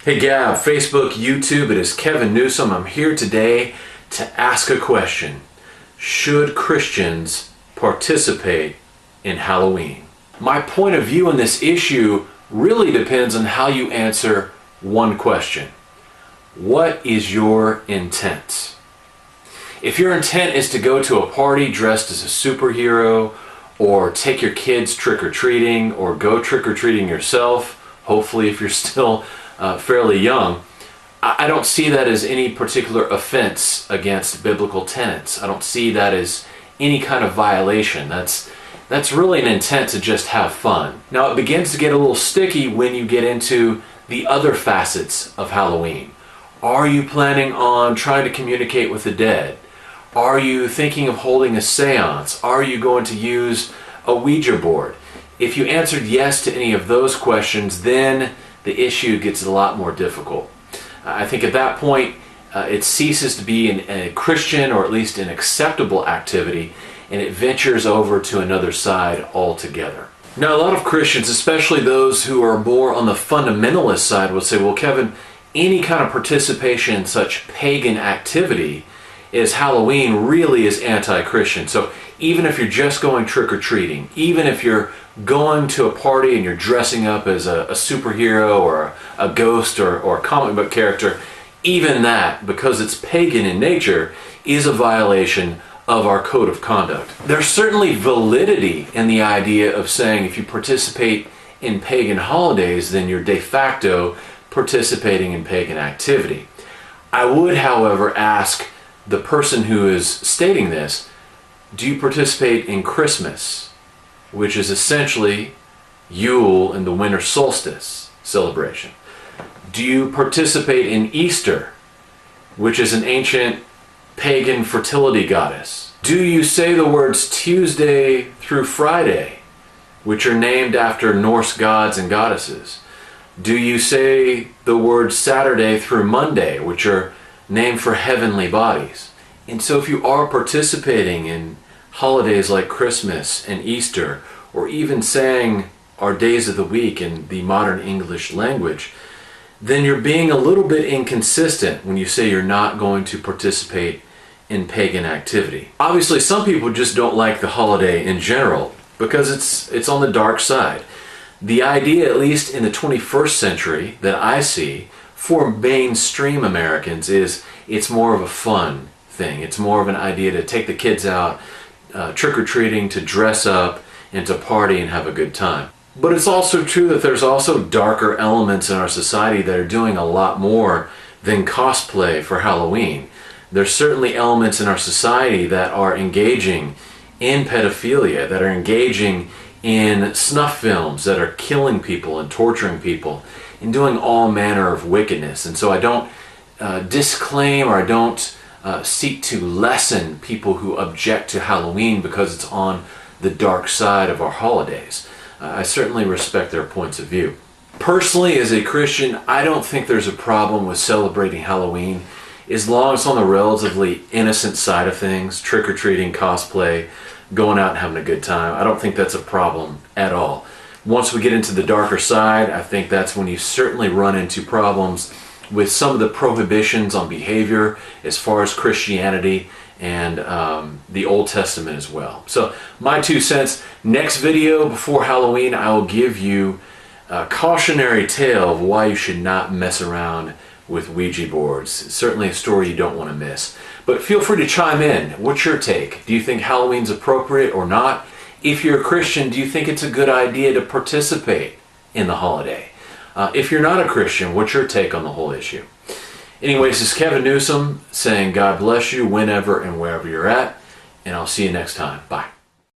Hey Gab, Facebook, YouTube, it is Kevin Newsom. I'm here today to ask a question. Should Christians participate in Halloween? My point of view on this issue really depends on how you answer one question. What is your intent? If your intent is to go to a party dressed as a superhero, or take your kids trick-or-treating, or go trick-or-treating yourself, hopefully if you're still fairly young, I don't see that as any particular offense against biblical tenets. I don't see that as any kind of violation. That's really an intent to just have fun. Now it begins to get a little sticky when you get into the other facets of Halloween. Are you planning on trying to communicate with the dead? Are you thinking of holding a seance? Are you going to use a Ouija board? If you answered yes to any of those questions, then the issue gets a lot more difficult. I think at that point it ceases to be a Christian, or at least an acceptable activity, and it ventures over to another side altogether. Now a lot of Christians, especially those who are more on the fundamentalist side, will say, well Kevin, any kind of participation in such pagan activity as Halloween really is anti-Christian. So even if you're just going trick-or-treating, even if you're going to a party and you're dressing up as a superhero or a ghost or a comic book character, even that, because it's pagan in nature, is a violation of our code of conduct. There's certainly validity in the idea of saying if you participate in pagan holidays, then you're de facto participating in pagan activity. I would, however, ask the person who is stating this, do you participate in Christmas, which is essentially Yule and the winter solstice celebration? Do you participate in Easter, which is an ancient pagan fertility goddess? Do you say the words Tuesday through Friday, which are named after Norse gods and goddesses? Do you say the words Saturday through Monday, which are named for heavenly bodies? And so if you are participating in holidays like Christmas and Easter, or even saying our days of the week in the modern English language, then you're being a little bit inconsistent when you say you're not going to participate in pagan activity. Obviously some people just don't like the holiday in general because it's on the dark side. The idea, at least in the 21st century, that I see for mainstream Americans is it's more of a fun thing. It's more of an idea to take the kids out trick-or-treating, to dress up and to party and have a good time. But it's also true that there's also darker elements in our society that are doing a lot more than cosplay for Halloween. There's certainly elements in our society that are engaging in pedophilia, that are engaging in snuff films, that are killing people and torturing people and doing all manner of wickedness. And so I don't disclaim, or I don't seek to lessen people who object to Halloween because it's on the dark side of our holidays. I certainly respect their points of view. Personally, as a Christian, I don't think there's a problem with celebrating Halloween as long as it's on the relatively innocent side of things, trick-or-treating, cosplay, going out and having a good time. I don't think that's a problem at all. Once we get into the darker side, I think that's when you certainly run into problems with some of the prohibitions on behavior as far as Christianity and the Old Testament as well. So my 2 cents. Next video before Halloween, I will give you a cautionary tale of why you should not mess around with Ouija boards. It's certainly a story you don't want to miss. But feel free to chime in. What's your take? Do you think Halloween's appropriate or not? If you're a Christian, do you think it's a good idea to participate in the holiday? If you're not a Christian, what's your take on the whole issue? Anyways, this is Kevin Newsom saying God bless you whenever and wherever you're at, and I'll see you next time. Bye.